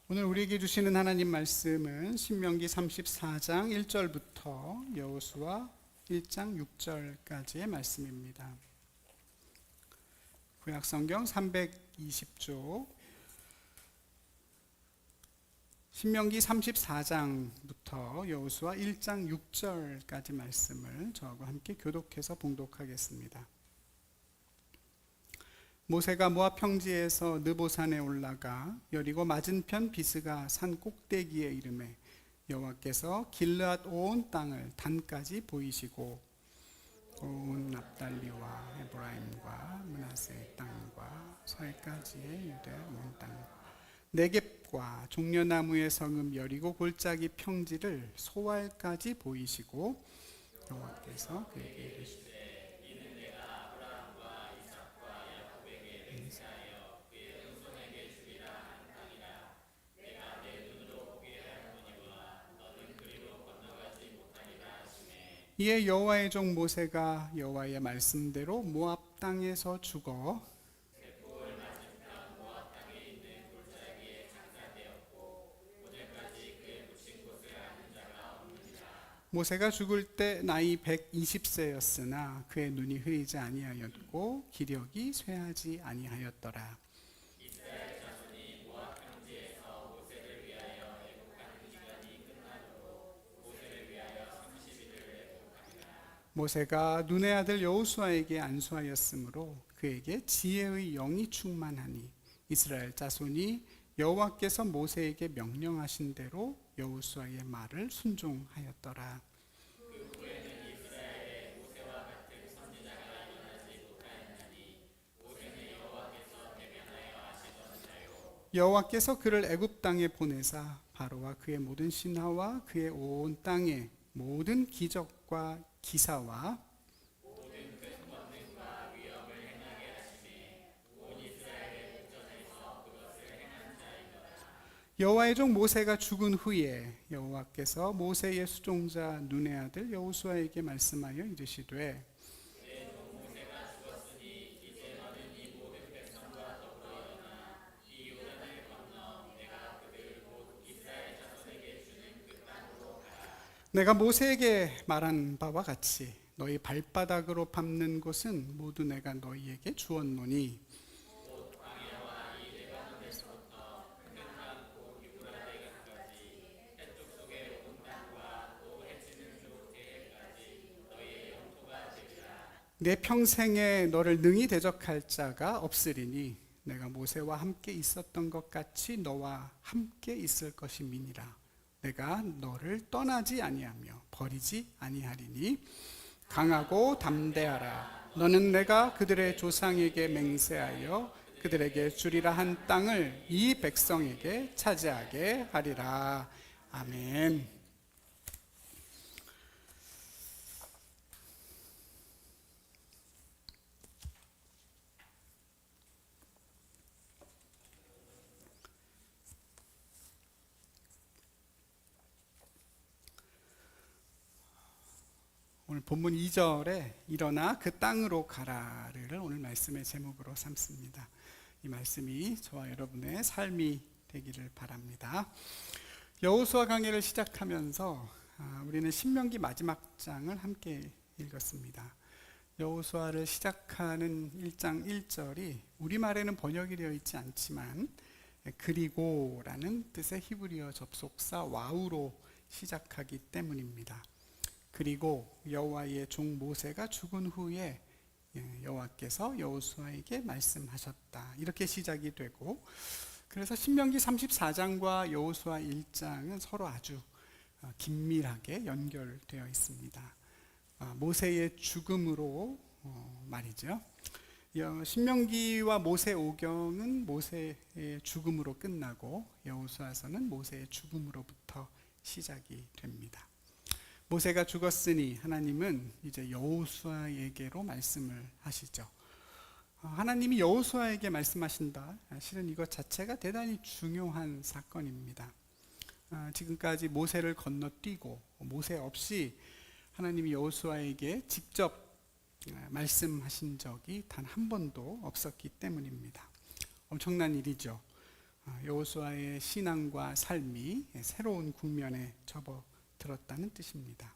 오늘 우리에게 주시는 하나님 말씀은 신명기 34장 1절부터 여호수아 1장 6절까지의 말씀입니다. 구약성경 320쪽 신명기 34장부터 여호수아 1장 6절까지 말씀을 저하고 함께 교독해서 봉독하겠습니다. 모세가 모압 평지에서 느보산에 올라가 여리고 맞은편 비스가 산 꼭대기에 이르매 여호와께서 길르앗 온 땅을 단까지 보이시고 온 납달리와 에브라임과 므낫세 땅과 서해까지의 유대 온 땅과 네겝과 종려나무의 성읍 여리고 골짜기 평지를 소알까지 보이시고 여호와께서 그에게 이르시되 이에 여호와의 종 모세가 여호와의 말씀대로 모압 땅에서 죽어 모세가 죽을 때 나이 120세였으나 그의 눈이 흐리지 아니하였고 기력이 쇠하지 아니하였더라. 모세가 눈의 아들 여호수아에게 안수하였으므로 그에게 지혜의 영이 충만하니 이스라엘 자손이 여호와께서 모세에게 명령하신 대로 여호수아의 말을 순종하였더라. 여호와께서 그를 애굽 땅에 보내사 바로와 그의 모든 신하와 그의 온 땅에 모든 기적과 기사와 여호와의 종 모세가 죽은 후에 여호와께서 모세의 수종자 눈의 아들 여호수아에게 말씀하여 이르시되 내가 모세에게 말한 바와 같이 너희 발바닥으로 밟는 곳은 모두 내가 너희에게 주었노니 내 평생에 너를 능히 대적할 자가 없으리니 내가 모세와 함께 있었던 것 같이 너와 함께 있을 것임이니라. 내가 너를 떠나지 아니하며 버리지 아니하리니 강하고 담대하라. 너는 내가 그들의 조상에게 맹세하여 그들에게 주리라 한 땅을 이 백성에게 차지하게 하리라. 아멘. 오늘 본문 2절에 일어나 그 땅으로 가라를 오늘 말씀의 제목으로 삼습니다. 이 말씀이 저와 여러분의 삶이 되기를 바랍니다. 여호수아 강해를 시작하면서 우리는 신명기 마지막 장을 함께 읽었습니다. 여호수아를 시작하는 1장 1절이 우리말에는 번역이 되어 있지 않지만 그리고라는 뜻의 히브리어 접속사 와우로 시작하기 때문입니다. 그리고 여호와의 종 모세가 죽은 후에 여호와께서 여호수아에게 말씀하셨다. 이렇게 시작이 되고 그래서 신명기 34장과 여호수아 1장은 서로 아주 긴밀하게 연결되어 있습니다. 모세의 죽음으로 말이죠. 신명기와 모세오경은 모세의 죽음으로 끝나고 여호수아서는 모세의 죽음으로부터 시작이 됩니다. 모세가 죽었으니 하나님은 이제 여호수아에게로 말씀을 하시죠. 하나님이 여호수아에게 말씀하신다. 실은 이것 자체가 대단히 중요한 사건입니다. 지금까지 모세를 건너뛰고 모세 없이 하나님이 여호수아에게 직접 말씀하신 적이 단 한 번도 없었기 때문입니다. 엄청난 일이죠. 여호수아의 신앙과 삶이 새로운 국면에 접어들었다는 뜻입니다.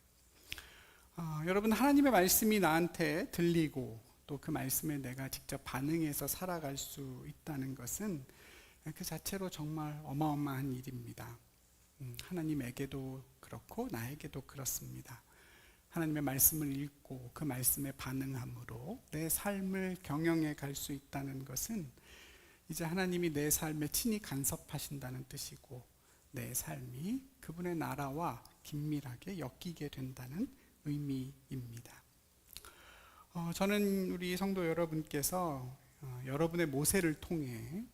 여러분, 하나님의 말씀이 나한테 들리고 또 그 말씀에 내가 직접 반응해서 살아갈 수 있다는 것은 그 자체로 정말 어마어마한 일입니다. 하나님에게도 그렇고 나에게도 그렇습니다. 하나님의 말씀을 읽고 그 말씀에 반응함으로 내 삶을 경영해 갈 수 있다는 것은 이제 하나님이 내 삶에 친히 간섭하신다는 뜻이고 내 삶이 그분의 나라와 긴밀하게 엮이게 된다는 의미입니다. 저는 우리 성도 여러분께서 여러분의 모세를 통해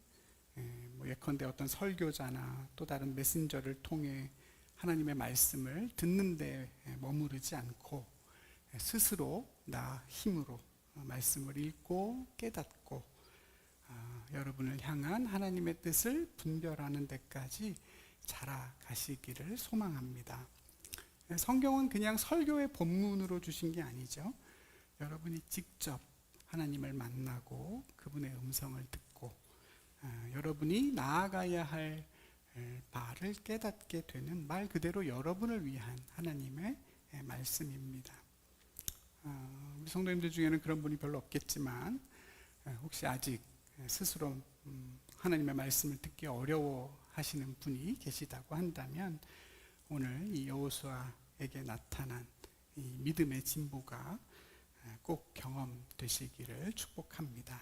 예컨대 어떤 설교자나 또 다른 메신저를 통해 하나님의 말씀을 듣는 데 머무르지 않고 스스로 나 힘으로 말씀을 읽고 깨닫고 여러분을 향한 하나님의 뜻을 분별하는 데까지 자라가시기를 소망합니다. 성경은 그냥 설교의 본문으로 주신 게 아니죠. 여러분이 직접 하나님을 만나고 그분의 음성을 듣고 여러분이 나아가야 할 바를 깨닫게 되는 말 그대로 여러분을 위한 하나님의 말씀입니다. 우리 성도님들 중에는 그런 분이 별로 없겠지만 혹시 아직 스스로 하나님의 말씀을 듣기 어려워하시는 분이 계시다고 한다면 오늘 이 여호수아에게 나타난 이 믿음의 진보가 꼭 경험되시기를 축복합니다.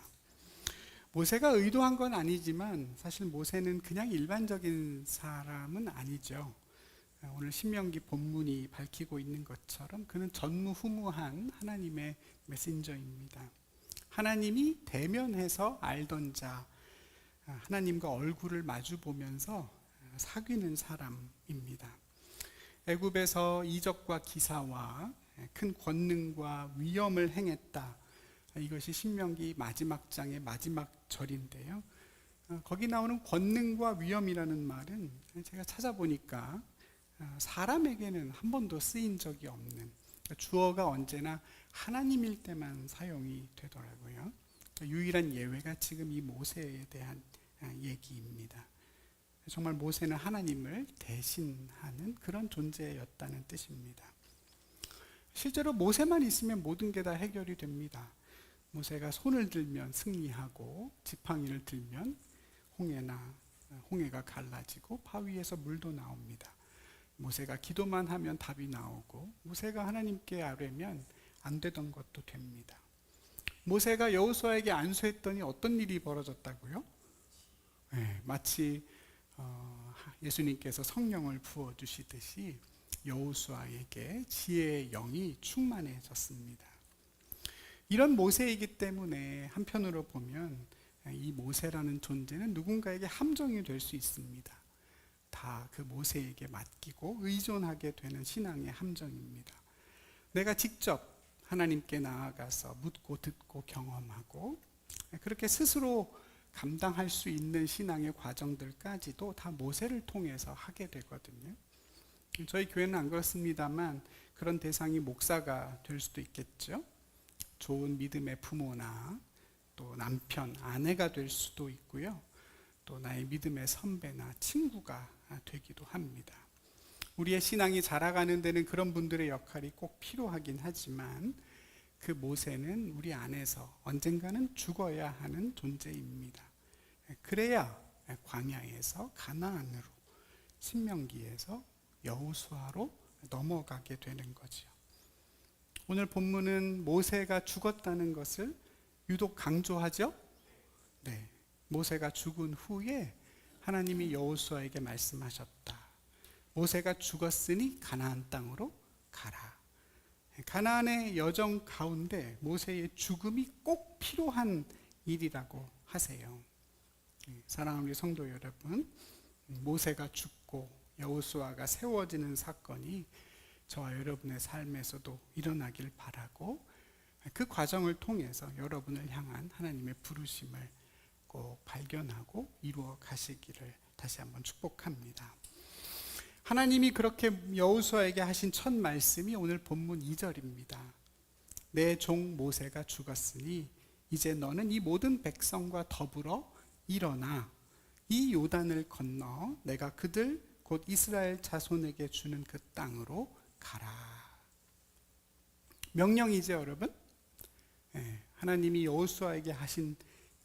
모세가 의도한 건 아니지만 사실 모세는 그냥 일반적인 사람은 아니죠. 오늘 신명기 본문이 밝히고 있는 것처럼 그는 전무후무한 하나님의 메신저입니다. 하나님이 대면해서 알던 자, 하나님과 얼굴을 마주 보면서 사귀는 사람입니다. 애굽에서 이적과 기사와 큰 권능과 위엄을 행했다. 이것이 신명기 마지막 장의 마지막 절인데요. 거기 나오는 권능과 위엄이라는 말은 제가 찾아보니까 사람에게는 한 번도 쓰인 적이 없는, 주어가 언제나 하나님일 때만 사용이 되더라고요. 유일한 예외가 지금 이 모세에 대한 얘기입니다. 정말 모세는 하나님을 대신하는 그런 존재였다는 뜻입니다. 실제로 모세만 있으면 모든 게 다 해결이 됩니다. 모세가 손을 들면 승리하고 지팡이를 들면 홍해가 갈라지고 바위에서 물도 나옵니다. 모세가 기도만 하면 답이 나오고 모세가 하나님께 아뢰면 안 되던 것도 됩니다. 모세가 여호수아에게 안수했더니 어떤 일이 벌어졌다고요? 마치 예수님께서 성령을 부어주시듯이 여호수아에게 지혜의 영이 충만해졌습니다. 이런 모세이기 때문에 한편으로 보면 이 모세라는 존재는 누군가에게 함정이 될 수 있습니다. 다 그 모세에게 맡기고 의존하게 되는 신앙의 함정입니다. 내가 직접 하나님께 나아가서 묻고 듣고 경험하고 그렇게 스스로 감당할 수 있는 신앙의 과정들까지도 다 모세를 통해서 하게 되거든요. 저희 교회는 안 그렇습니다만 그런 대상이 목사가 될 수도 있겠죠. 좋은 믿음의 부모나 또 남편, 아내가 될 수도 있고요. 또 나의 믿음의 선배나 친구가 되기도 합니다. 우리의 신앙이 자라가는 데는 그런 분들의 역할이 꼭 필요하긴 하지만 그 모세는 우리 안에서 언젠가는 죽어야 하는 존재입니다. 그래야 광야에서 가나안으로, 신명기에서 여호수아로 넘어가게 되는 거죠. 오늘 본문은 모세가 죽었다는 것을 유독 강조하죠. 네, 모세가 죽은 후에 하나님이 여호수아에게 말씀하셨다. 모세가 죽었으니 가나안 땅으로 가라. 가나안의 여정 가운데 모세의 죽음이 꼭 필요한 일이라고 하세요. 사랑하는 우리 성도 여러분, 모세가 죽고 여호수아가 세워지는 사건이 저와 여러분의 삶에서도 일어나길 바라고 그 과정을 통해서 여러분을 향한 하나님의 부르심을 꼭 발견하고 이루어 가시기를 다시 한번 축복합니다. 하나님이 그렇게 여호수아에게 하신 첫 말씀이 오늘 본문 2절입니다. 내 종 모세가 죽었으니 이제 너는 이 모든 백성과 더불어 일어나 이 요단을 건너 내가 그들 곧 이스라엘 자손에게 주는 그 땅으로 가라. 명령이죠, 여러분. 하나님이 여호수아에게 하신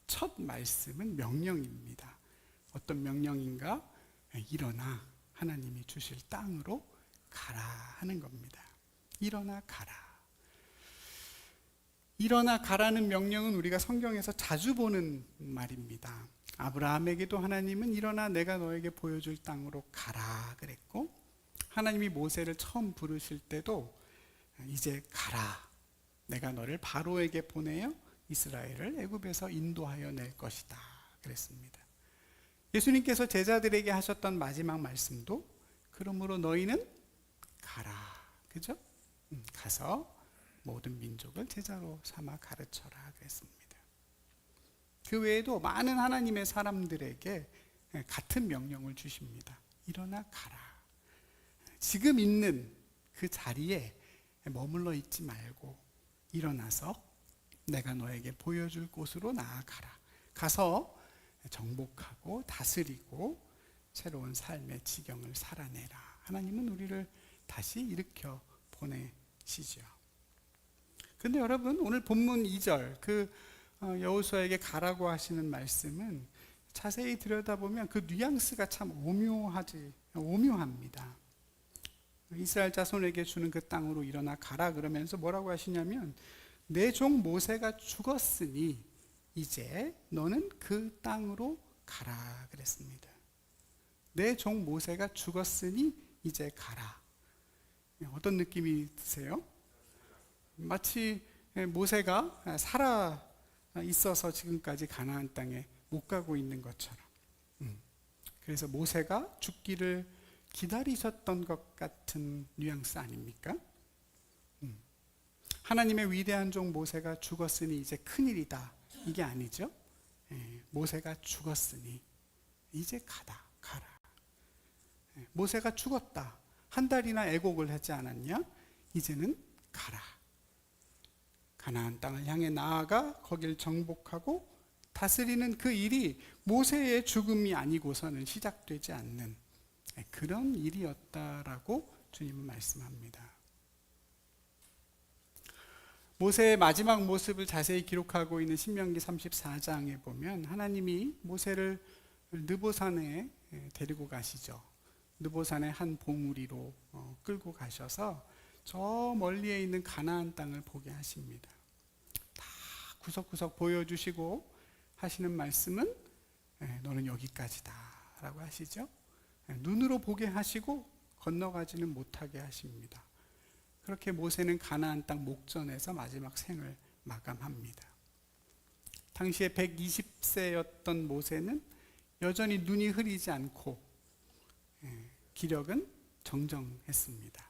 첫 말씀은 명령입니다. 어떤 명령인가? 일어나 하나님이 주실 땅으로 가라 하는 겁니다. 일어나 가라. 일어나 가라는 명령은 우리가 성경에서 자주 보는 말입니다. 아브라함에게도 하나님은 일어나 내가 너에게 보여줄 땅으로 가라 그랬고, 하나님이 모세를 처음 부르실 때도 이제 가라. 내가 너를 바로에게 보내어 이스라엘을 애굽에서 인도하여 낼 것이다 그랬습니다. 예수님께서 제자들에게 하셨던 마지막 말씀도 그러므로 너희는 가라. 그죠? 가서 모든 민족을 제자로 삼아 가르쳐라 그랬습니다. 그 외에도 많은 하나님의 사람들에게 같은 명령을 주십니다. 일어나 가라. 지금 있는 그 자리에 머물러 있지 말고 일어나서 내가 너에게 보여줄 곳으로 나아가라. 가서 정복하고 다스리고 새로운 삶의 지경을 살아내라. 하나님은 우리를 다시 일으켜 보내시죠. 근데 여러분, 오늘 본문 2절 여호수아에게 가라고 하시는 말씀은 자세히 들여다보면 그 뉘앙스가 참 오묘합니다. 이스라엘 자손에게 주는 그 땅으로 일어나 가라 그러면서 뭐라고 하시냐면, 내 종 모세가 죽었으니 이제 너는 그 땅으로 가라 그랬습니다. 내 종 모세가 죽었으니 이제 가라. 어떤 느낌이 드세요? 마치 모세가 살아 있어서 지금까지 가나안 땅에 못 가고 있는 것처럼. 그래서 모세가 죽기를 기다리셨던 것 같은 뉘앙스 아닙니까? 하나님의 위대한 종 모세가 죽었으니 이제 큰일이다, 이게 아니죠. 모세가 죽었으니 이제 가라. 모세가 죽었다, 한 달이나 애곡을 하지 않았냐? 이제는 가라. 가나안 땅을 향해 나아가 거길 정복하고 다스리는 그 일이 모세의 죽음이 아니고서는 시작되지 않는 그런 일이었다라고 주님은 말씀합니다. 모세의 마지막 모습을 자세히 기록하고 있는 신명기 34장에 보면 하나님이 모세를 느보산에 데리고 가시죠. 느보산의 한 봉우리로 끌고 가셔서 저 멀리에 있는 가나안 땅을 보게 하십니다. 다 구석구석 보여주시고 하시는 말씀은 너는 여기까지다 라고 하시죠. 눈으로 보게 하시고 건너가지는 못하게 하십니다. 그렇게 모세는 가나안 땅 목전에서 마지막 생을 마감합니다. 당시에 120세였던 모세는 여전히 눈이 흐리지 않고 기력은 정정했습니다.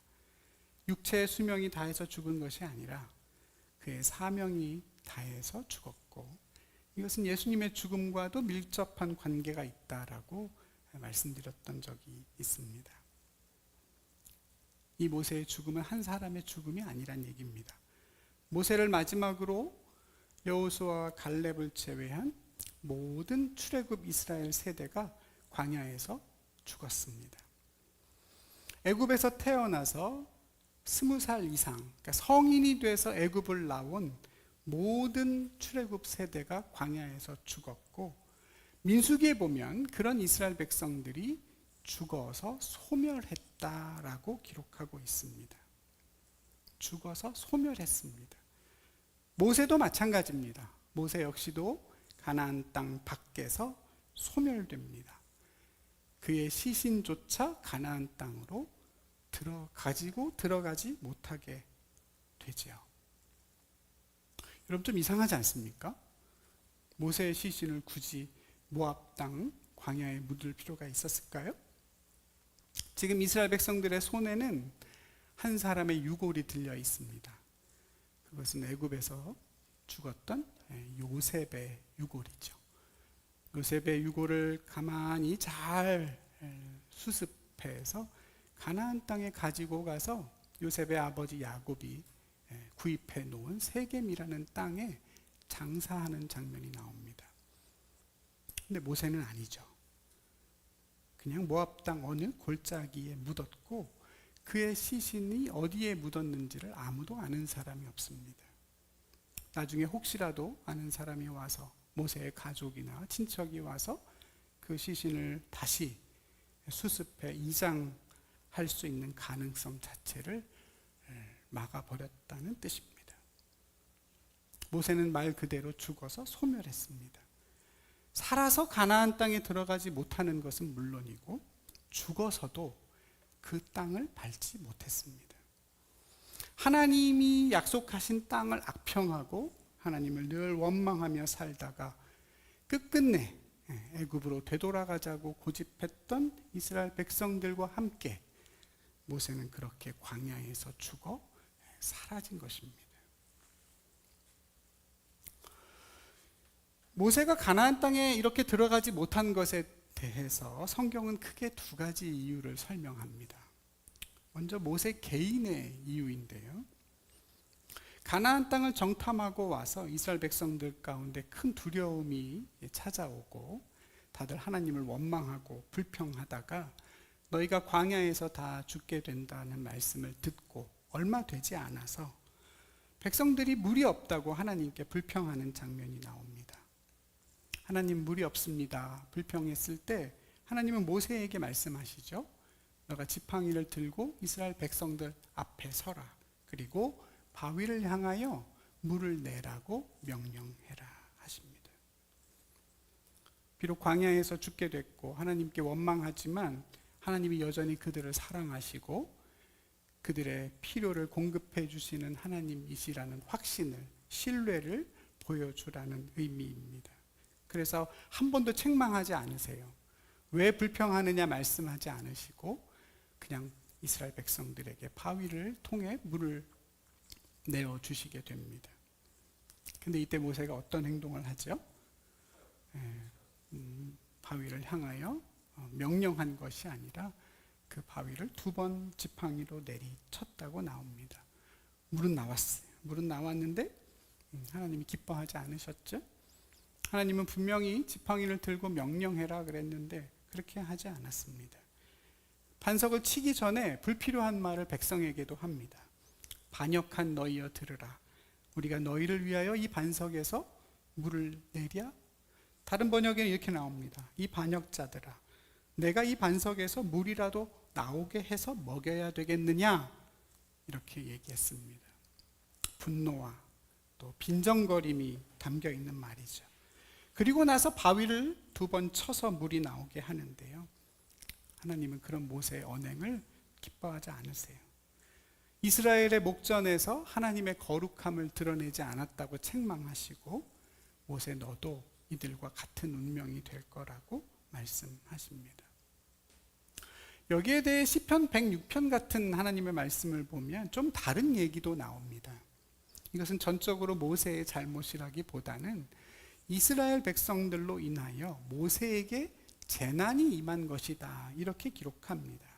육체의 수명이 다해서 죽은 것이 아니라 그의 사명이 다해서 죽었고, 이것은 예수님의 죽음과도 밀접한 관계가 있다라고 말씀드렸던 적이 있습니다. 이 모세의 죽음은 한 사람의 죽음이 아니란 얘기입니다. 모세를 마지막으로 여호수아와 갈렙을 제외한 모든 출애굽 이스라엘 세대가 광야에서 죽었습니다. 애굽에서 태어나서 20살 이상, 그러니까 성인이 돼서 애굽을 나온 모든 출애굽 세대가 광야에서 죽었고, 민수기에 보면 그런 이스라엘 백성들이 죽어서 소멸했다라고 기록하고 있습니다. 죽어서 소멸했습니다. 모세도 마찬가지입니다. 모세 역시도 가나안 땅 밖에서 소멸됩니다. 그의 시신조차 가나안 땅으로 들어가지 못하게 되죠. 여러분, 좀 이상하지 않습니까? 모세의 시신을 굳이 모압 땅 광야에 묻을 필요가 있었을까요? 지금 이스라엘 백성들의 손에는 한 사람의 유골이 들려 있습니다. 그것은 애굽에서 죽었던 요셉의 유골이죠. 요셉의 유골을 가만히 잘 수습해서 가나안 땅에 가지고 가서 요셉의 아버지 야곱이 구입해 놓은 세겜이라는 땅에 장사하는 장면이 나옵니다. 근데 모세는 아니죠. 그냥 모압 땅 어느 골짜기에 묻었고 그의 시신이 어디에 묻었는지를 아무도 아는 사람이 없습니다. 나중에 혹시라도 아는 사람이 와서 모세의 가족이나 친척이 와서 그 시신을 다시 수습해 이장할 수 있는 가능성 자체를 막아버렸다는 뜻입니다. 모세는 말 그대로 죽어서 소멸했습니다. 살아서 가나안 땅에 들어가지 못하는 것은 물론이고 죽어서도 그 땅을 밟지 못했습니다. 하나님이 약속하신 땅을 악평하고 하나님을 늘 원망하며 살다가 끝끝내 애굽으로 되돌아가자고 고집했던 이스라엘 백성들과 함께 모세는 그렇게 광야에서 죽어 사라진 것입니다. 모세가 가나안 땅에 이렇게 들어가지 못한 것에 대해서 성경은 크게 두 가지 이유를 설명합니다. 먼저 모세 개인의 이유인데요. 가나안 땅을 정탐하고 와서 이스라엘 백성들 가운데 큰 두려움이 찾아오고 다들 하나님을 원망하고 불평하다가 너희가 광야에서 다 죽게 된다는 말씀을 듣고 얼마 되지 않아서 백성들이 물이 없다고 하나님께 불평하는 장면이 나옵니다. 하나님 물이 없습니다. 불평했을 때 하나님은 모세에게 말씀하시죠. 너가 지팡이를 들고 이스라엘 백성들 앞에 서라. 그리고 바위를 향하여 물을 내라고 명령해라 하십니다. 비록 광야에서 죽게 됐고 하나님께 원망하지만 하나님이 여전히 그들을 사랑하시고 그들의 필요를 공급해 주시는 하나님이시라는 확신을, 신뢰를 보여주라는 의미입니다. 그래서 한 번도 책망하지 않으세요. 왜 불평하느냐 말씀하지 않으시고 그냥 이스라엘 백성들에게 바위를 통해 물을 내어주시게 됩니다. 근데 이때 모세가 어떤 행동을 하죠? 바위를 향하여 명령한 것이 아니라 그 바위를 2번 지팡이로 내리쳤다고 나옵니다. 물은 나왔어요. 물은 나왔는데 하나님이 기뻐하지 않으셨죠? 하나님은 분명히 지팡이를 들고 명령해라 그랬는데 그렇게 하지 않았습니다. 반석을 치기 전에 불필요한 말을 백성에게도 합니다. 반역한 너희여 들으라. 우리가 너희를 위하여 이 반석에서 물을 내랴? 다른 번역에는 이렇게 나옵니다. 이 반역자들아, 내가 이 반석에서 물이라도 나오게 해서 먹여야 되겠느냐? 이렇게 얘기했습니다. 분노와 또 빈정거림이 담겨 있는 말이죠. 그리고 나서 바위를 2번 쳐서 물이 나오게 하는데요. 하나님은 그런 모세의 언행을 기뻐하지 않으세요. 이스라엘의 목전에서 하나님의 거룩함을 드러내지 않았다고 책망하시고 모세 너도 이들과 같은 운명이 될 거라고 말씀하십니다. 여기에 대해 시편 106편 같은 하나님의 말씀을 보면 좀 다른 얘기도 나옵니다. 이것은 전적으로 모세의 잘못이라기보다는 이스라엘 백성들로 인하여 모세에게 재난이 임한 것이다 이렇게 기록합니다.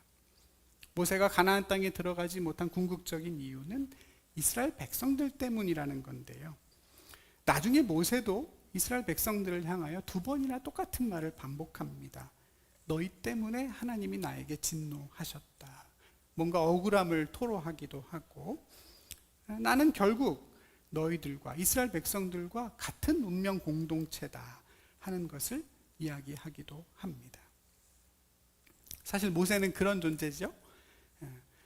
모세가 가나안 땅에 들어가지 못한 궁극적인 이유는 이스라엘 백성들 때문이라는 건데요. 나중에 모세도 이스라엘 백성들을 향하여 2번이나 똑같은 말을 반복합니다. 너희 때문에 하나님이 나에게 진노하셨다. 뭔가 억울함을 토로하기도 하고 나는 결국 너희들과 이스라엘 백성들과 같은 운명 공동체다 하는 것을 이야기하기도 합니다. 사실 모세는 그런 존재죠.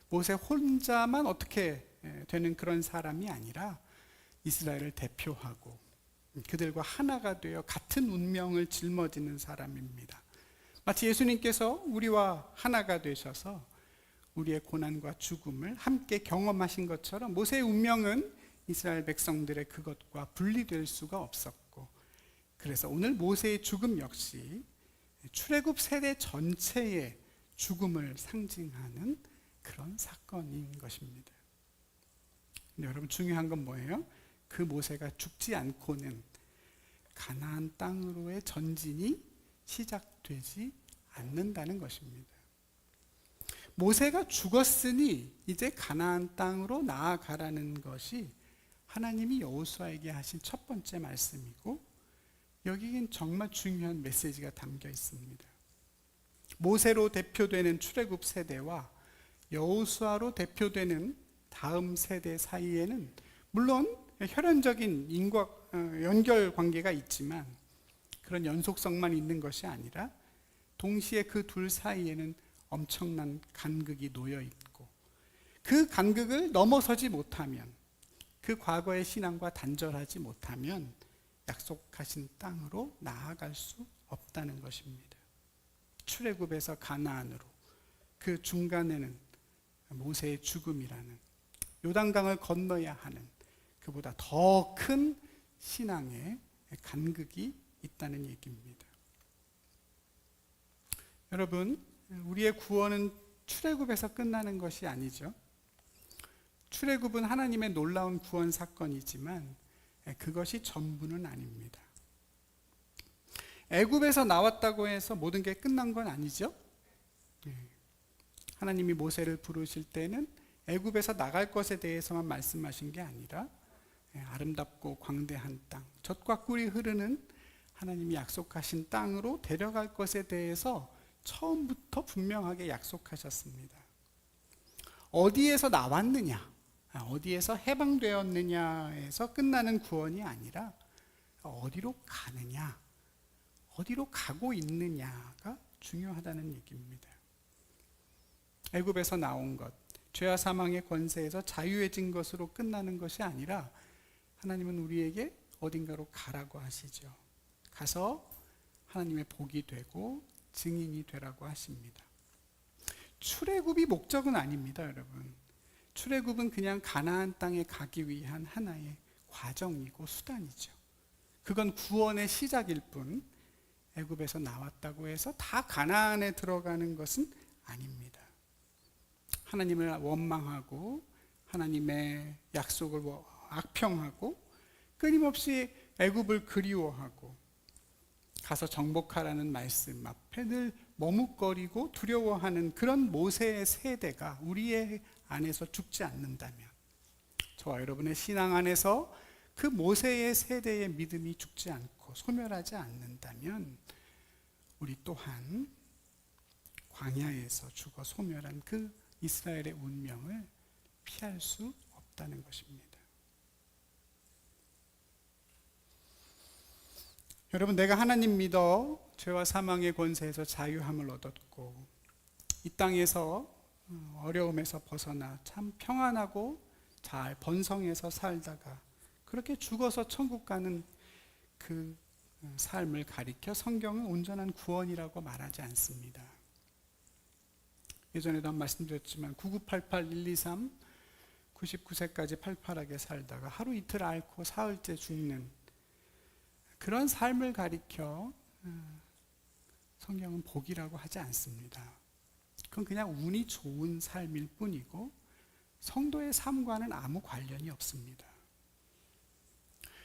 모세 혼자만 어떻게 되는 그런 사람이 아니라 이스라엘을 대표하고 그들과 하나가 되어 같은 운명을 짊어지는 사람입니다. 마치 예수님께서 우리와 하나가 되셔서 우리의 고난과 죽음을 함께 경험하신 것처럼 모세의 운명은 이스라엘 백성들의 그것과 분리될 수가 없었고 그래서 오늘 모세의 죽음 역시 출애굽 세대 전체의 죽음을 상징하는 그런 사건인 것입니다. 근데 여러분 중요한 건 뭐예요? 그 모세가 죽지 않고는 가나안 땅으로의 전진이 시작되지 않는다는 것입니다. 모세가 죽었으니 이제 가나안 땅으로 나아가라는 것이 하나님이 여호수아에게 하신 첫 번째 말씀이고 여기엔 정말 중요한 메시지가 담겨 있습니다. 모세로 대표되는 출애굽 세대와 여호수아로 대표되는 다음 세대 사이에는 물론 혈연적인 연결 관계가 있지만 그런 연속성만 있는 것이 아니라 동시에 그 둘 사이에는 엄청난 간극이 놓여 있고, 그 간극을 넘어서지 못하면, 그 과거의 신앙과 단절하지 못하면 약속하신 땅으로 나아갈 수 없다는 것입니다. 출애굽에서 가나안으로, 그 중간에는 모세의 죽음이라는, 요단강을 건너야 하는 그보다 더 큰 신앙의 간극이 있다는 얘기입니다. 여러분, 우리의 구원은 출애굽에서 끝나는 것이 아니죠. 출애굽은 하나님의 놀라운 구원 사건이지만 그것이 전부는 아닙니다. 애굽에서 나왔다고 해서 모든 게 끝난 건 아니죠. 하나님이 모세를 부르실 때는 애굽에서 나갈 것에 대해서만 말씀하신 게 아니라 아름답고 광대한 땅, 젖과 꿀이 흐르는 하나님이 약속하신 땅으로 데려갈 것에 대해서 처음부터 분명하게 약속하셨습니다. 어디에서 나왔느냐, 어디에서 해방되었느냐에서 끝나는 구원이 아니라 어디로 가느냐, 어디로 가고 있느냐가 중요하다는 얘기입니다. 애굽에서 나온 것, 죄와 사망의 권세에서 자유해진 것으로 끝나는 것이 아니라 하나님은 우리에게 어딘가로 가라고 하시죠. 가서 하나님의 복이 되고 증인이 되라고 하십니다. 출애굽이 목적은 아닙니다, 여러분. 출애굽은 그냥 가나안 땅에 가기 위한 하나의 과정이고 수단이죠. 그건 구원의 시작일 뿐, 애굽에서 나왔다고 해서 다 가나안에 들어가는 것은 아닙니다. 하나님을 원망하고 하나님의 약속을 악평하고 끊임없이 애굽을 그리워하고 가서 정복하라는 말씀 앞에 늘 머뭇거리고 두려워하는 그런 모세의 세대가 우리의 안에서 죽지 않는다면, 저와 여러분의 신앙 안에서 그 모세의 세대의 믿음이 죽지 않고 소멸하지 않는다면 우리 또한 광야에서 죽어 소멸한 그 이스라엘의 운명을 피할 수 없다는 것입니다. 여러분, 내가 하나님 믿어 죄와 사망의 권세에서 자유함을 얻었고 이 땅에서 어려움에서 벗어나 참 평안하고 잘 번성해서 살다가 그렇게 죽어서 천국 가는 그 삶을 가리켜 성경은 온전한 구원이라고 말하지 않습니다. 예전에도 한 말씀드렸지만 9988 123 99세까지 팔팔하게 살다가 하루 이틀 앓고 사흘째 죽는 그런 삶을 가리켜 성경은 복이라고 하지 않습니다. 그건 그냥 운이 좋은 삶일 뿐이고 성도의 삶과는 아무 관련이 없습니다.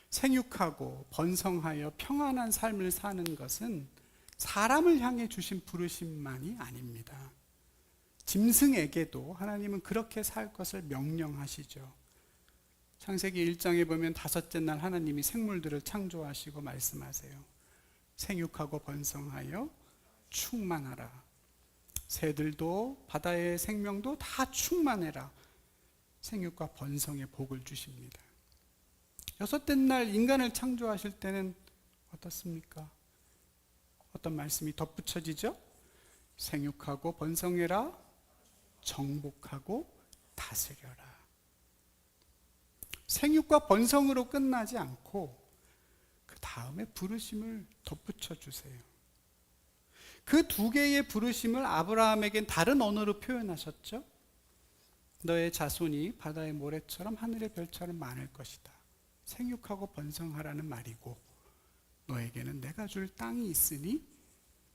생육하고 번성하여 평안한 삶을 사는 것은 사람을 향해 주신 부르심만이 아닙니다. 짐승에게도 하나님은 그렇게 살 것을 명령하시죠. 창세기 1장에 보면 다섯째 날 하나님이 생물들을 창조하시고 말씀하세요. 생육하고 번성하여 충만하라. 새들도 바다의 생명도 다 충만해라. 생육과 번성의 복을 주십니다. 여섯째 날 인간을 창조하실 때는 어떻습니까? 어떤 말씀이 덧붙여지죠? 생육하고 번성해라. 정복하고 다스려라. 생육과 번성으로 끝나지 않고 그 다음에 부르심을 덧붙여 주세요. 그 두 개의 부르심을 아브라함에겐 다른 언어로 표현하셨죠. 너의 자손이 바다의 모래처럼 하늘의 별처럼 많을 것이다. 생육하고 번성하라는 말이고, 너에게는 내가 줄 땅이 있으니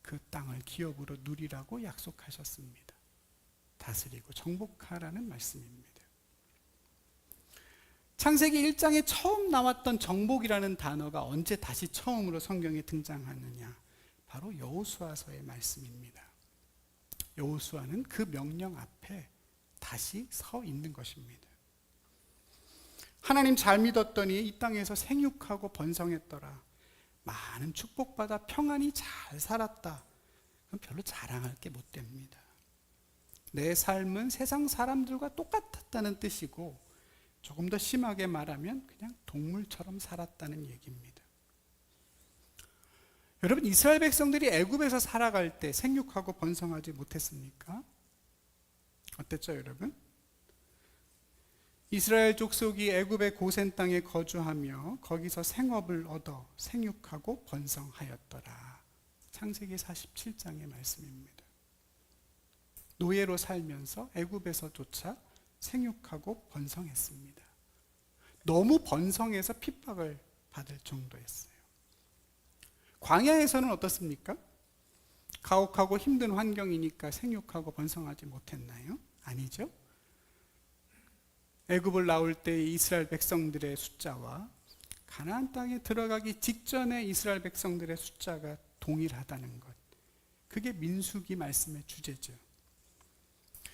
그 땅을 기업으로 누리라고 약속하셨습니다. 다스리고 정복하라는 말씀입니다. 창세기 1장에 처음 나왔던 정복이라는 단어가 언제 다시 처음으로 성경에 등장하느냐? 바로 여호수아서의 말씀입니다. 여호수아는 그 명령 앞에 다시 서 있는 것입니다. 하나님 잘 믿었더니 이 땅에서 생육하고 번성했더라. 많은 축복받아 평안히 잘 살았다. 그럼 별로 자랑할 게 못 됩니다. 내 삶은 세상 사람들과 똑같았다는 뜻이고, 조금 더 심하게 말하면 그냥 동물처럼 살았다는 얘기입니다. 여러분, 이스라엘 백성들이 애굽에서 살아갈 때 생육하고 번성하지 못했습니까? 어땠죠, 여러분? 이스라엘 족속이 애굽의 고센 땅에 거주하며 거기서 생업을 얻어 생육하고 번성하였더라. 창세기 47장의 말씀입니다. 노예로 살면서 애굽에서조차 생육하고 번성했습니다. 너무 번성해서 핍박을 받을 정도였어요. 광야에서는 어떻습니까? 가혹하고 힘든 환경이니까 생육하고 번성하지 못했나요? 아니죠. 애굽을 나올 때 이스라엘 백성들의 숫자와 가나안 땅에 들어가기 직전에 이스라엘 백성들의 숫자가 동일하다는 것, 그게 민수기 말씀의 주제죠.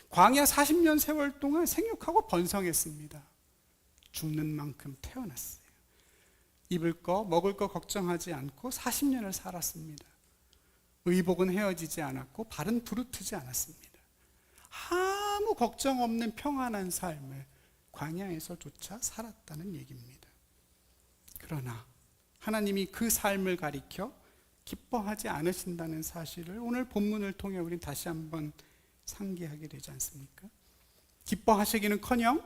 광야 40년 세월 동안 생육하고 번성했습니다. 죽는 만큼 태어났어요. 입을 거 먹을 거 걱정하지 않고 40년을 살았습니다. 의복은 헤어지지 않았고 발은 부르트지 않았습니다. 아무 걱정 없는 평안한 삶을 광야에서조차 살았다는 얘기입니다. 그러나 하나님이 그 삶을 가리켜 기뻐하지 않으신다는 사실을 오늘 본문을 통해 우린 다시 한번 상기하게 되지 않습니까? 기뻐하시기는커녕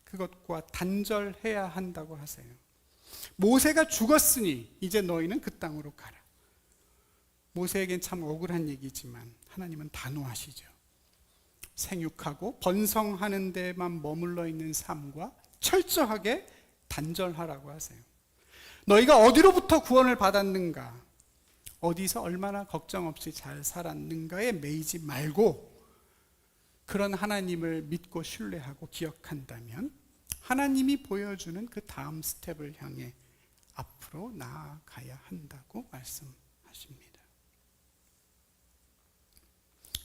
그것과 단절해야 한다고 하세요. 모세가 죽었으니 이제 너희는 그 땅으로 가라. 모세에겐 참 억울한 얘기지만 하나님은 단호하시죠. 생육하고 번성하는 데만 머물러 있는 삶과 철저하게 단절하라고 하세요. 너희가 어디로부터 구원을 받았는가, 어디서 얼마나 걱정 없이 잘 살았는가에 매이지 말고 그런 하나님을 믿고 신뢰하고 기억한다면 하나님이 보여주는 그 다음 스텝을 향해 앞으로 나아가야 한다고 말씀하십니다.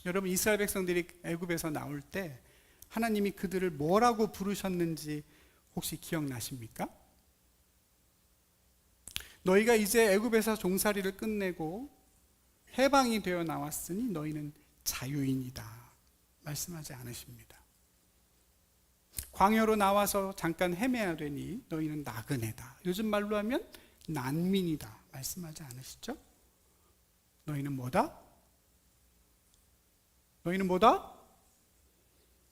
여러분, 이스라엘 백성들이 애굽에서 나올 때 하나님이 그들을 뭐라고 부르셨는지 혹시 기억나십니까? 너희가 이제 애굽에서 종살이를 끝내고 해방이 되어 나왔으니 너희는 자유인이다 말씀하지 않으십니다. 광야로 나와서 잠깐 헤매야 되니 너희는 나그네다, 요즘 말로 하면 난민이다 말씀하지 않으시죠? 너희는 뭐다? 너희는 뭐다?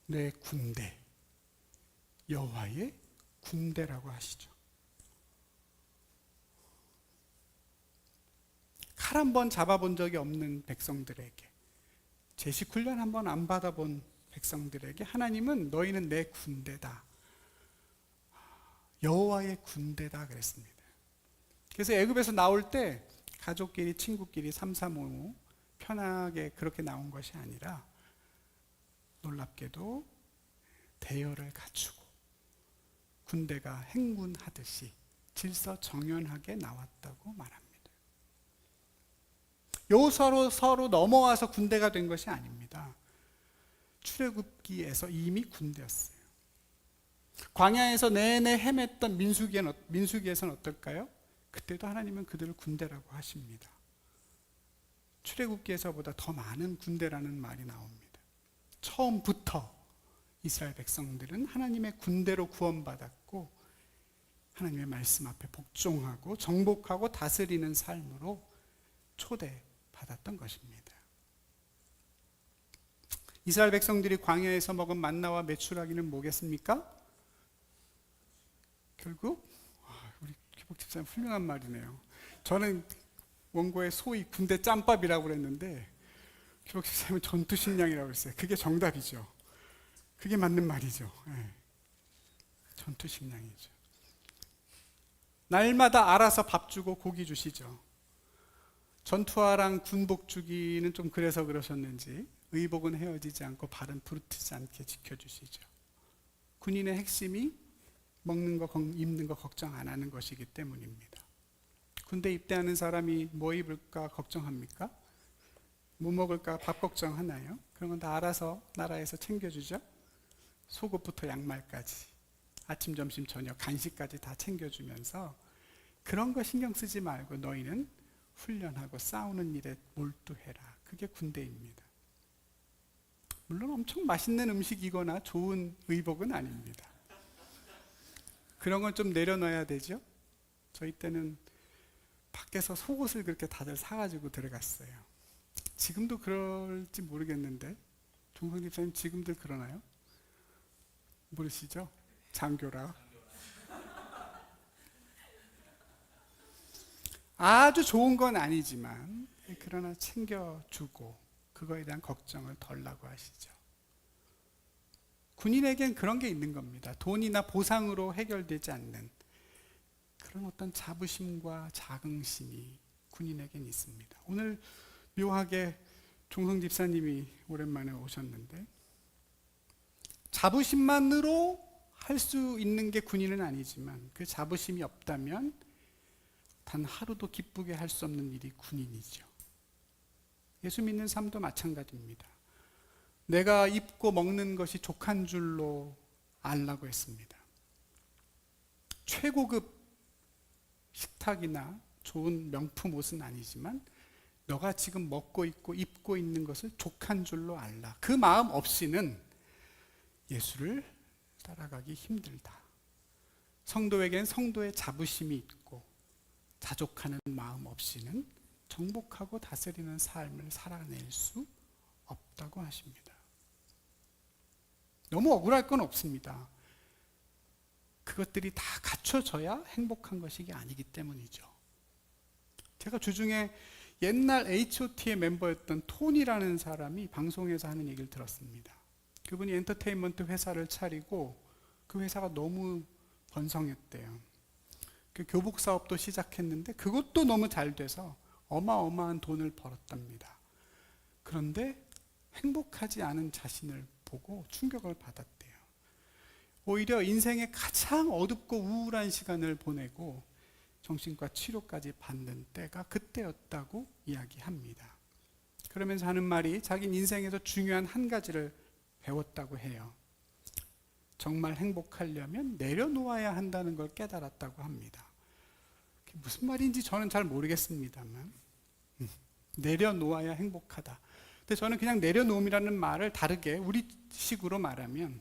내 군대, 여호와의 군대라고 하시죠. 칼 한 번 잡아본 적이 없는 백성들에게, 제식 훈련 한 번 안 받아본 백성들에게 하나님은 너희는 내 군대다, 여호와의 군대다 그랬습니다. 그래서 애굽에서 나올 때 가족끼리 친구끼리 삼삼오오 편하게 그렇게 나온 것이 아니라 놀랍게도 대열을 갖추고 군대가 행군하듯이 질서정연하게 나왔다고 말합니다. 서로 넘어와서 군대가 된 것이 아닙니다. 출애굽기에서 이미 군대였어요. 광야에서 내내 헤맸던 민수기에서는 어떨까요? 그때도 하나님은 그들을 군대라고 하십니다. 출애굽기에서보다 더 많은 군대라는 말이 나옵니다. 처음부터 이스라엘 백성들은 하나님의 군대로 구원받았고 하나님의 말씀 앞에 복종하고 정복하고 다스리는 삶으로 초대받았던 것입니다. 이스라엘 백성들이 광야에서 먹은 만나와 메추라기는 뭐겠습니까? 결국 우리 기복 집사님 훌륭한 말이네요. 저는 원고에 소위 군대 짬밥이라고 그랬는데 기복 집사님은 전투식량이라고 그랬어요. 그게 정답이죠. 그게 맞는 말이죠. 네. 전투식량이죠. 날마다 알아서 밥 주고 고기 주시죠. 전투화랑 군복 주기는 좀 그래서 그러셨는지 의복은 헤어지지 않고 발은 부르트지 않게 지켜주시죠. 군인의 핵심이 먹는 거, 입는 거 걱정 안 하는 것이기 때문입니다. 군대 입대하는 사람이 뭐 입을까 걱정합니까? 뭐 먹을까 밥 걱정하나요? 그런 건 다 알아서 나라에서 챙겨주죠. 속옷부터 양말까지 아침, 점심, 저녁 간식까지 다 챙겨주면서 그런 거 신경 쓰지 말고 너희는 훈련하고 싸우는 일에 몰두해라, 그 그게 군대입니다. 물론 엄청 맛있는 음식이거나 좋은 의복은 아닙니다. 그런 건 좀 내려놔야 되죠. 저희 때는 밖에서 속옷을 그렇게 다들 사가지고 들어갔어요. 지금도 그럴지 모르겠는데 종성 집사님 지금도 그러나요? 모르시죠? 장교라. 아주 좋은 건 아니지만 그러나 챙겨주고 그거에 대한 걱정을 덜라고 하시죠. 군인에겐 그런 게 있는 겁니다. 돈이나 보상으로 해결되지 않는 그런 어떤 자부심과 자긍심이 군인에겐 있습니다. 오늘 묘하게 종성 집사님이 오랜만에 오셨는데 자부심만으로 할 수 있는 게 군인은 아니지만 그 자부심이 없다면 단 하루도 기쁘게 할 수 없는 일이 군인이죠. 예수 믿는 삶도 마찬가지입니다. 내가 입고 먹는 것이 족한 줄로 알라고 했습니다. 최고급 식탁이나 좋은 명품 옷은 아니지만 너가 지금 먹고 있고 입고 있는 것을 족한 줄로 알라. 그 마음 없이는 예수를 따라가기 힘들다. 성도에겐 성도의 자부심이 있고 자족하는 마음 없이는 정복하고 다스리는 삶을 살아낼 수 없다고 하십니다. 너무 억울할 건 없습니다. 그것들이 다 갖춰져야 행복한 것이 아니기 때문이죠. 제가 주중에 옛날 H.O.T의 멤버였던 톤이라는 사람이 방송에서 하는 얘기를 들었습니다. 그분이 엔터테인먼트 회사를 차리고 그 회사가 너무 번성했대요. 그 교복 사업도 시작했는데 그것도 너무 잘 돼서 어마어마한 돈을 벌었답니다. 그런데 행복하지 않은 자신을 보고 충격을 받았대요. 오히려 인생의 가장 어둡고 우울한 시간을 보내고 정신과 치료까지 받는 때가 그때였다고 이야기합니다. 그러면서 하는 말이 자기 인생에서 중요한 한 가지를 배웠다고 해요. 정말 행복하려면 내려놓아야 한다는 걸 깨달았다고 합니다. 그게 무슨 말인지 저는 잘 모르겠습니다만 내려놓아야 행복하다. 근데 저는 그냥 내려놓음이라는 말을 다르게 우리식으로 말하면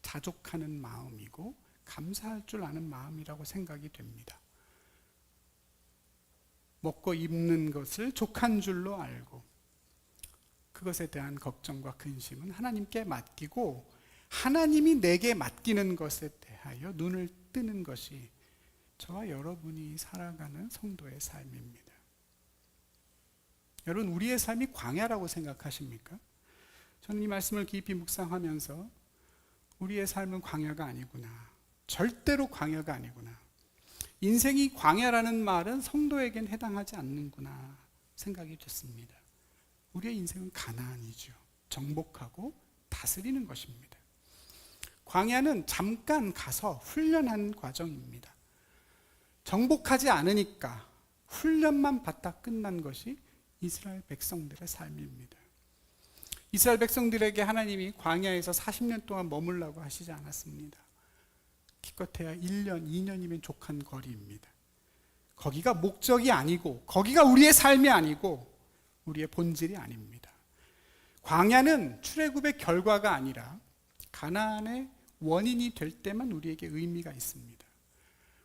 자족하는 마음이고 감사할 줄 아는 마음이라고 생각이 됩니다. 먹고 입는 것을 족한 줄로 알고 그것에 대한 걱정과 근심은 하나님께 맡기고 하나님이 내게 맡기는 것에 대하여 눈을 뜨는 것이 저와 여러분이 살아가는 성도의 삶입니다. 여러분, 우리의 삶이 광야라고 생각하십니까? 저는 이 말씀을 깊이 묵상하면서 우리의 삶은 광야가 아니구나. 절대로 광야가 아니구나. 인생이 광야라는 말은 성도에겐 해당하지 않는구나 생각이 됐습니다. 우리의 인생은 가나안이죠. 정복하고 다스리는 것입니다. 광야는 잠깐 가서 훈련하는 과정입니다. 정복하지 않으니까 훈련만 받다 끝난 것이 이스라엘 백성들의 삶입니다. 이스라엘 백성들에게 하나님이 광야에서 40년 동안 머물라고 하시지 않았습니다. 기껏해야 1년, 2년이면 족한 거리입니다. 거기가 목적이 아니고 거기가 우리의 삶이 아니고 우리의 본질이 아닙니다. 광야는 출애굽의 결과가 아니라 가나안의 원인이 될 때만 우리에게 의미가 있습니다.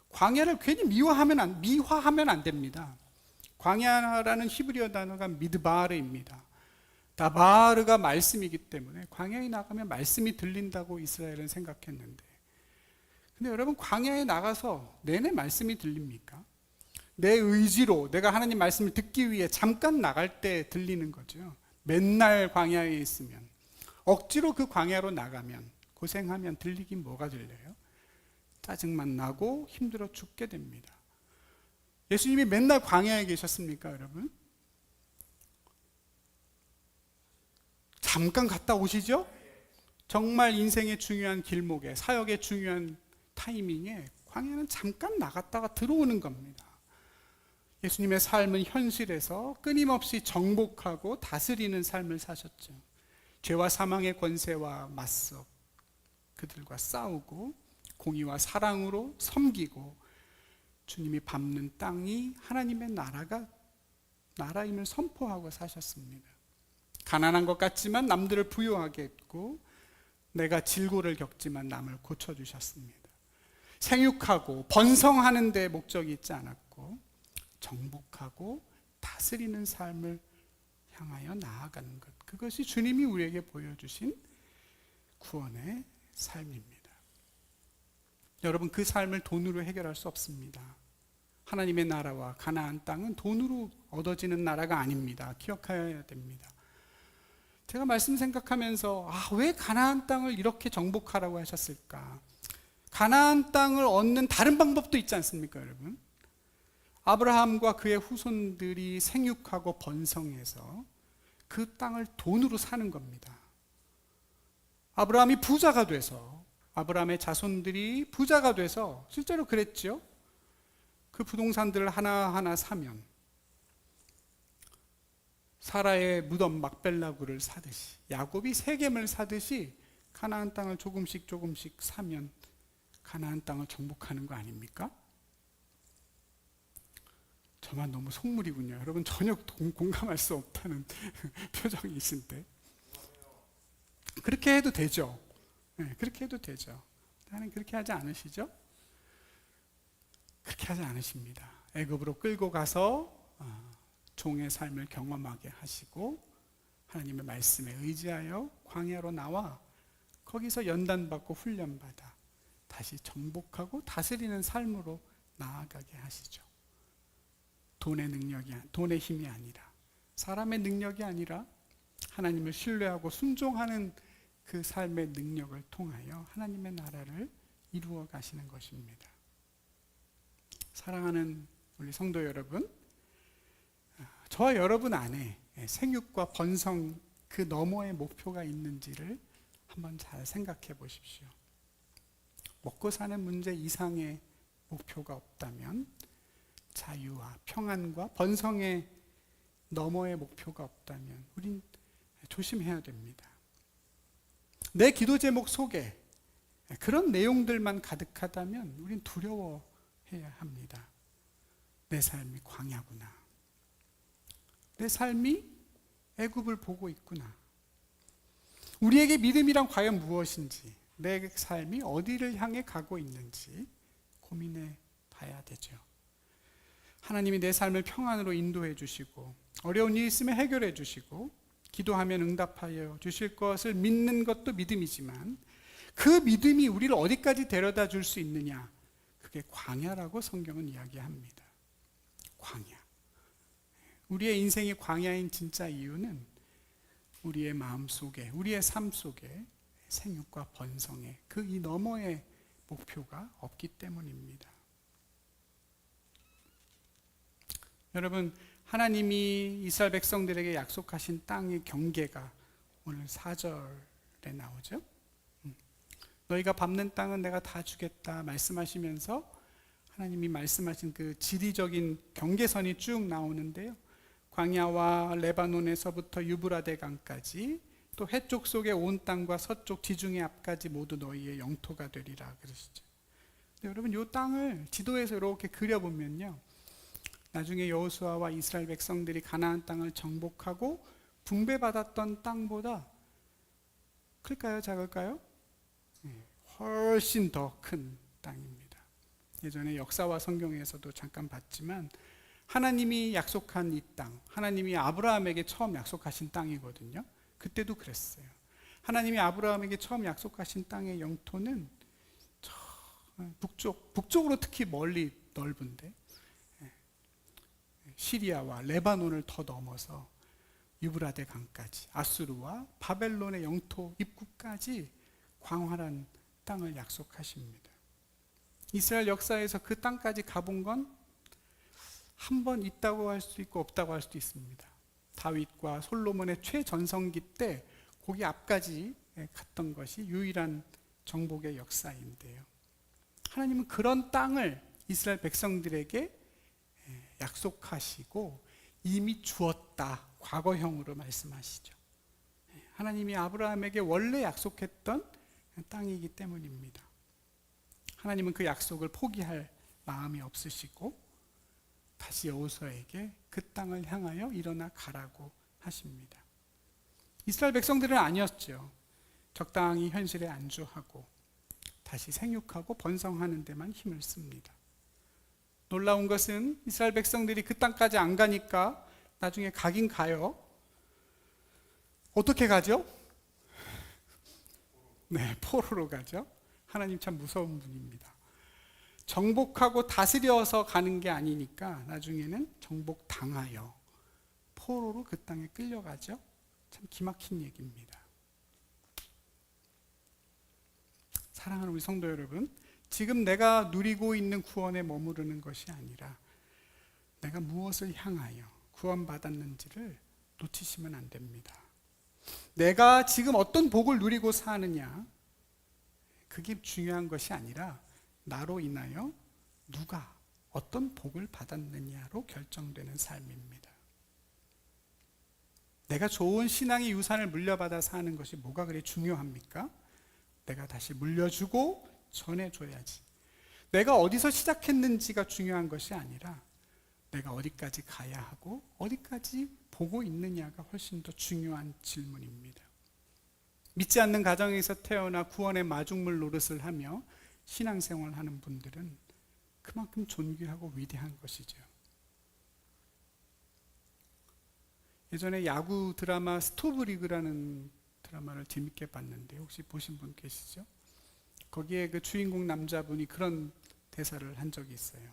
광야를 괜히 미화하면 안 됩니다. 광야라는 히브리어 단어가 미드바르입니다. 다바르가 말씀이기 때문에 광야에 나가면 말씀이 들린다고 이스라엘은 생각했는데, 근데 여러분, 광야에 나가서 내내 말씀이 들립니까? 내 의지로 내가 하나님 말씀을 듣기 위해 잠깐 나갈 때 들리는 거죠. 맨날 광야에 있으면, 억지로 그 광야로 나가면, 고생하면 들리긴 뭐가 들려요? 짜증만 나고 힘들어 죽게 됩니다. 예수님이 맨날 광야에 계셨습니까, 여러분? 잠깐 갔다 오시죠? 정말 인생의 중요한 길목에, 사역의 중요한 타이밍에 광야는 잠깐 나갔다가 들어오는 겁니다. 예수님의 삶은 현실에서 끊임없이 정복하고 다스리는 삶을 사셨죠. 죄와 사망의 권세와 맞서 그들과 싸우고 공의와 사랑으로 섬기고 주님이 밟는 땅이 하나님의 나라임을 선포하고 사셨습니다. 가난한 것 같지만 남들을 부유하게 했고, 내가 질고를 겪지만 남을 고쳐주셨습니다. 생육하고 번성하는 데 목적이 있지 않았고, 정복하고 다스리는 삶을 향하여 나아가는 것, 그것이 주님이 우리에게 보여주신 구원의 삶입니다. 여러분, 그 삶을 돈으로 해결할 수 없습니다. 하나님의 나라와 가나안 땅은 돈으로 얻어지는 나라가 아닙니다. 기억해야 됩니다. 제가 말씀 생각하면서 왜 가나안 땅을 이렇게 정복하라고 하셨을까? 가나안 땅을 얻는 다른 방법도 있지 않습니까, 여러분? 아브라함과 그의 후손들이 생육하고 번성해서 그 땅을 돈으로 사는 겁니다. 아브라함이 부자가 돼서, 아브라함의 자손들이 부자가 돼서 실제로 그랬죠. 그 부동산들을 하나하나 사면 사라의 무덤 막벨라구를 사듯이, 야곱이 세겜을 사듯이 가나안 땅을 조금씩 사면 가나안 땅을 정복하는 거 아닙니까? 저만 너무 속물이군요. 여러분 전혀 공감할 수 없다는 표정이신데, 그렇게 해도 되죠. 네, 그렇게 해도 되죠. 나는 그렇게 하지 않으시죠? 그렇게 하지 않으십니다. 애굽으로 끌고 가서 종의 삶을 경험하게 하시고, 하나님의 말씀에 의지하여 광야로 나와 거기서 연단받고 훈련받아 다시 정복하고 다스리는 삶으로 나아가게 하시죠. 돈의 힘이 아니라, 사람의 능력이 아니라 하나님을 신뢰하고 순종하는 그 삶의 능력을 통하여 하나님의 나라를 이루어 가시는 것입니다. 사랑하는 우리 성도 여러분, 저와 여러분 안에 생육과 번성 그 너머의 목표가 있는지를 한번 잘 생각해 보십시오. 먹고 사는 문제 이상의 목표가 없다면, 자유와 평안과 번성의 너머의 목표가 없다면 우린 조심해야 됩니다. 내 기도 제목 속에 그런 내용들만 가득하다면 우린 두려워해야 합니다. 내 삶이 광야구나. 내 삶이 애굽을 보고 있구나. 우리에게 믿음이란 과연 무엇인지, 내 삶이 어디를 향해 가고 있는지 고민해 봐야 되죠. 하나님이 내 삶을 평안으로 인도해 주시고, 어려운 일 있으면 해결해 주시고, 기도하면 응답하여 주실 것을 믿는 것도 믿음이지만, 그 믿음이 우리를 어디까지 데려다 줄 수 있느냐, 그게 광야라고 성경은 이야기합니다. 광야. 우리의 인생이 광야인 진짜 이유는 우리의 마음 속에, 우리의 삶 속에 생육과 번성의 그 이 너머의 목표가 없기 때문입니다. 여러분, 하나님이 이스라엘 백성들에게 약속하신 땅의 경계가 오늘 4절에 나오죠. 너희가 밟는 땅은 내가 다 주겠다 말씀하시면서 하나님이 말씀하신 그 지리적인 경계선이 쭉 나오는데요. 광야와 레바논에서부터 유브라데 강까지, 또 해쪽 속의 온 땅과 서쪽 지중해 앞까지 모두 너희의 영토가 되리라 그러시죠. 여러분, 이 땅을 지도에서 이렇게 그려보면요, 나중에 여호수아와 이스라엘 백성들이 가나안 땅을 정복하고 분배받았던 땅보다 클까요? 작을까요? 훨씬 더 큰 땅입니다. 예전에 역사와 성경에서도 잠깐 봤지만 하나님이 약속한 이 땅, 하나님이 아브라함에게 처음 약속하신 땅이거든요. 그때도 그랬어요. 하나님이 아브라함에게 처음 약속하신 땅의 영토는 북쪽으로 특히 멀리 넓은데, 시리아와 레바논을 더 넘어서 유브라데 강까지, 아수르와 바벨론의 영토 입구까지 광활한 땅을 약속하십니다. 이스라엘 역사에서 그 땅까지 가본 건 한 번 있다고 할 수도 있고 없다고 할 수도 있습니다. 다윗과 솔로몬의 최전성기 때 거기 앞까지 갔던 것이 유일한 정복의 역사인데요. 하나님은 그런 땅을 이스라엘 백성들에게 약속하시고 이미 주었다, 과거형으로 말씀하시죠. 하나님이 아브라함에게 원래 약속했던 땅이기 때문입니다. 하나님은 그 약속을 포기할 마음이 없으시고 다시 여호수아에게 그 땅을 향하여 일어나 가라고 하십니다. 이스라엘 백성들은 아니었죠. 적당히 현실에 안주하고 다시 생육하고 번성하는 데만 힘을 씁니다. 놀라운 것은 이스라엘 백성들이 그 땅까지 안 가니까 나중에 가긴 가요. 어떻게 가죠? 네, 포로로 가죠. 하나님 참 무서운 분입니다. 정복하고 다스려서 가는 게 아니니까 나중에는 정복당하여 포로로 그 땅에 끌려가죠. 참 기막힌 얘기입니다. 사랑하는 우리 성도 여러분, 지금 내가 누리고 있는 구원에 머무르는 것이 아니라 내가 무엇을 향하여 구원받았는지를 놓치시면 안 됩니다. 내가 지금 어떤 복을 누리고 사느냐, 그게 중요한 것이 아니라 나로 인하여 누가 어떤 복을 받았느냐로 결정되는 삶입니다. 내가 좋은 신앙의 유산을 물려받아 사는 것이 뭐가 그리 중요합니까? 내가 다시 물려주고 전해줘야지. 내가 어디서 시작했는지가 중요한 것이 아니라 내가 어디까지 가야 하고 어디까지 보고 있느냐가 훨씬 더 중요한 질문입니다. 믿지 않는 가정에서 태어나 구원의 마중물 노릇을 하며 신앙생활을 하는 분들은 그만큼 존귀하고 위대한 것이죠. 예전에 야구 드라마 스토브리그라는 드라마를 재밌게 봤는데 혹시 보신 분 계시죠? 거기에 그 주인공 남자분이 그런 대사를 한 적이 있어요.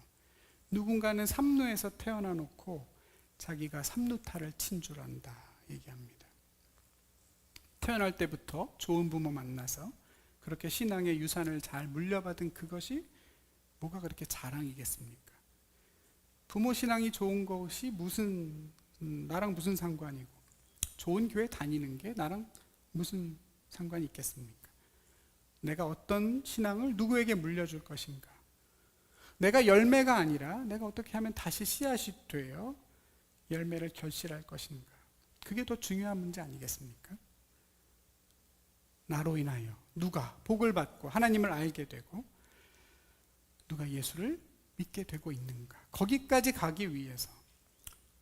누군가는 삼루에서 태어나 놓고 자기가 삼루타를 친 줄 안다 얘기합니다. 태어날 때부터 좋은 부모 만나서 그렇게 신앙의 유산을 잘 물려받은 그것이 뭐가 그렇게 자랑이겠습니까? 부모 신앙이 좋은 것이 나랑 무슨 상관이고, 좋은 교회 다니는 게 나랑 무슨 상관이 있겠습니까? 내가 어떤 신앙을 누구에게 물려줄 것인가? 내가 열매가 아니라 내가 어떻게 하면 다시 씨앗이 되어 열매를 결실할 것인가? 그게 더 중요한 문제 아니겠습니까? 나로 인하여 누가 복을 받고 하나님을 알게 되고 누가 예수를 믿게 되고 있는가? 거기까지 가기 위해서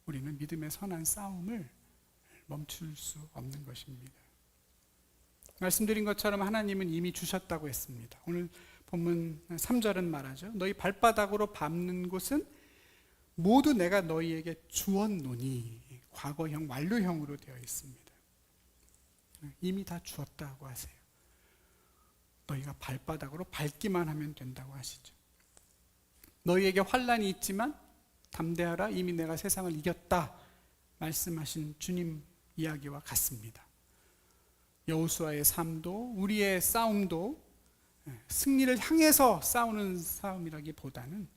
우리는 믿음의 선한 싸움을 멈출 수 없는 것입니다. 말씀드린 것처럼 하나님은 이미 주셨다고 했습니다. 오늘 본문 3절은 말하죠. 너희 발바닥으로 밟는 곳은 모두 내가 너희에게 주었노니, 과거형 완료형으로 되어 있습니다. 이미 다 주었다고 하세요. 너희가 발바닥으로 밟기만 하면 된다고 하시죠. 너희에게 환난이 있지만 담대하라, 이미 내가 세상을 이겼다 말씀하신 주님 이야기와 같습니다. 여호수아의 삶도 우리의 싸움도 승리를 향해서 싸우는 싸움이라기보다는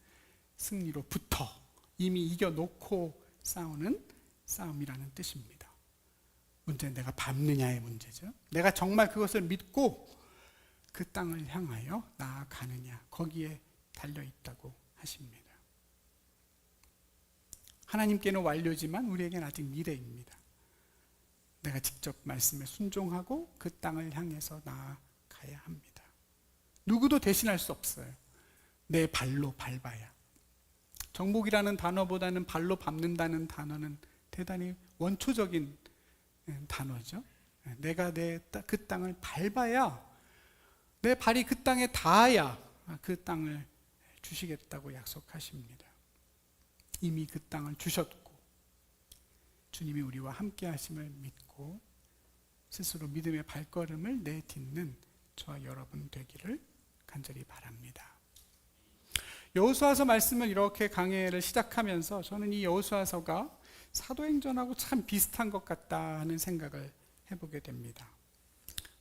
승리로부터 이미 이겨놓고 싸우는 싸움이라는 뜻입니다. 문제는 내가 밟느냐의 문제죠. 내가 정말 그것을 믿고 그 땅을 향하여 나아가느냐, 거기에 달려있다고 하십니다. 하나님께는 완료지만 우리에게는 아직 미래입니다. 내가 직접 말씀에 순종하고 그 땅을 향해서 나아가야 합니다. 누구도 대신할 수 없어요. 내 발로 밟아야. 정복이라는 단어보다는 발로 밟는다는 단어는 대단히 원초적인 단어죠. 내가 그 땅을 밟아야, 내 발이 그 땅에 닿아야 그 땅을 주시겠다고 약속하십니다. 이미 그 땅을 주셨고 주님이 우리와 함께 하심을 믿고 스스로 믿음의 발걸음을 내딛는 저와 여러분 되기를 간절히 바랍니다. 여호수아서 말씀을 이렇게 강해를 시작하면서 저는 이 여호수아서가 사도행전하고 참 비슷한 것 같다 하는 생각을 해보게 됩니다.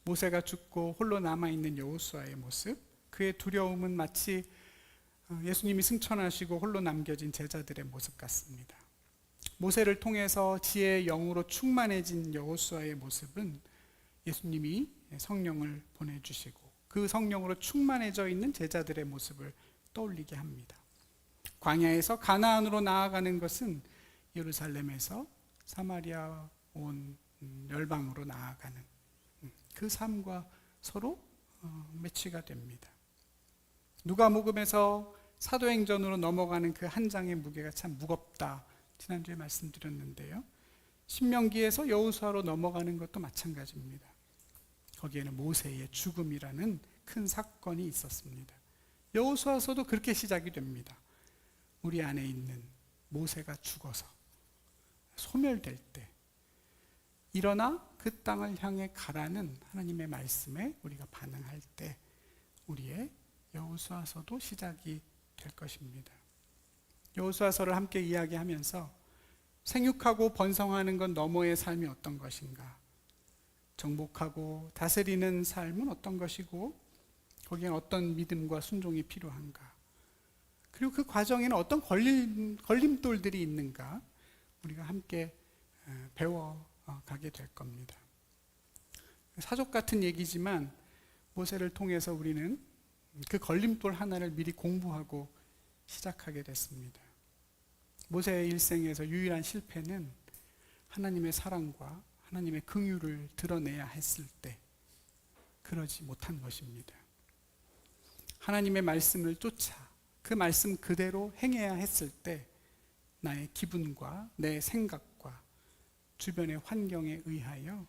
모세가 죽고 홀로 남아있는 여호수아의 모습, 그의 두려움은 마치 예수님이 승천하시고 홀로 남겨진 제자들의 모습 같습니다. 모세를 통해서 지혜의 영으로 충만해진 여호수아의 모습은 예수님이 성령을 보내주시고 그 성령으로 충만해져 있는 제자들의 모습을 떠올리게 합니다. 광야에서 가나안으로 나아가는 것은 예루살렘에서 사마리아 온 열방으로 나아가는 그 삶과 서로 매치가 됩니다. 누가복음에서 사도행전으로 넘어가는 그 한 장의 무게가 참 무겁다, 지난주에 말씀드렸는데요. 신명기에서 여호수아로 넘어가는 것도 마찬가지입니다. 거기에는 모세의 죽음이라는 큰 사건이 있었습니다. 여호수아서도 그렇게 시작이 됩니다. 우리 안에 있는 모세가 죽어서 소멸될 때 일어나 그 땅을 향해 가라는 하나님의 말씀에 우리가 반응할 때 우리의 여호수아서도 시작이 될 것입니다. 여호수아서를 함께 이야기하면서 생육하고 번성하는 건 너머의 삶이 어떤 것인가, 정복하고 다스리는 삶은 어떤 것이고 거기엔 어떤 믿음과 순종이 필요한가, 그리고 그 과정에는 어떤 걸림돌들이 있는가 우리가 함께 배워가게 될 겁니다. 사족 같은 얘기지만 모세를 통해서 우리는 그 걸림돌 하나를 미리 공부하고 시작하게 됐습니다. 모세의 일생에서 유일한 실패는 하나님의 사랑과 하나님의 긍휼을 드러내야 했을 때 그러지 못한 것입니다. 하나님의 말씀을 쫓아 그 말씀 그대로 행해야 했을 때 나의 기분과 내 생각과 주변의 환경에 의하여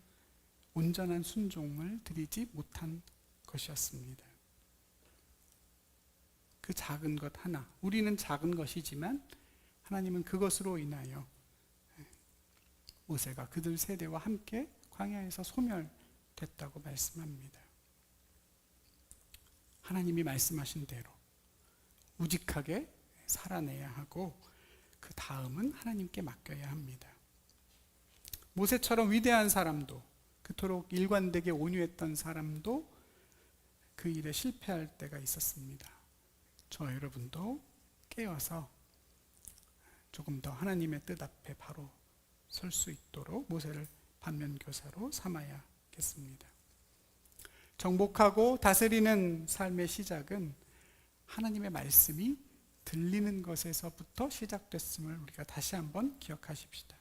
온전한 순종을 드리지 못한 것이었습니다. 그 작은 것 하나, 우리는 작은 것이지만 하나님은 그것으로 인하여 모세가 그들 세대와 함께 광야에서 소멸됐다고 말씀합니다. 하나님이 말씀하신 대로 우직하게 살아내야 하고 그 다음은 하나님께 맡겨야 합니다. 모세처럼 위대한 사람도, 그토록 일관되게 온유했던 사람도 그 일에 실패할 때가 있었습니다. 저와 여러분도 깨어서 조금 더 하나님의 뜻 앞에 바로 설 수 있도록 모세를 반면교사로 삼아야겠습니다. 정복하고 다스리는 삶의 시작은 하나님의 말씀이 들리는 것에서부터 시작됐음을 우리가 다시 한번 기억하십시다.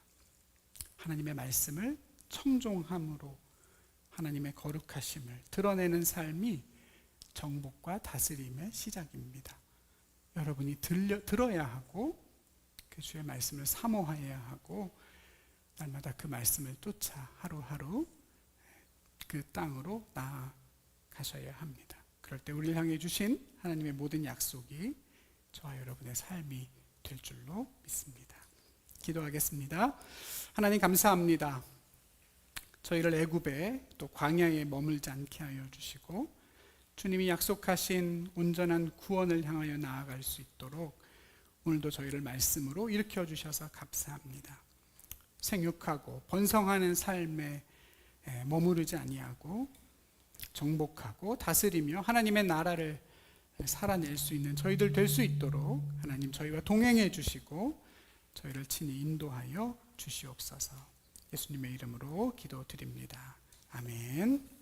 하나님의 말씀을 청종함으로 하나님의 거룩하심을 드러내는 삶이 정복과 다스림의 시작입니다. 여러분이 들어야 하고 그 주의 말씀을 사모해야 하고 날마다 그 말씀을 쫓아 하루하루 그 땅으로 나아가셔야 합니다. 그럴 때 우리를 향해 주신 하나님의 모든 약속이 저와 여러분의 삶이 될 줄로 믿습니다. 기도하겠습니다. 하나님 감사합니다. 저희를 애굽에 또 광야에 머물지 않게 하여 주시고 주님이 약속하신 온전한 구원을 향하여 나아갈 수 있도록 오늘도 저희를 말씀으로 일으켜 주셔서 감사합니다. 생육하고 번성하는 삶에 머무르지 아니하고 정복하고 다스리며 하나님의 나라를 살아낼 수 있는 저희들 될 수 있도록 하나님 저희와 동행해 주시고 저희를 친히 인도하여 주시옵소서. 예수님의 이름으로 기도드립니다. 아멘.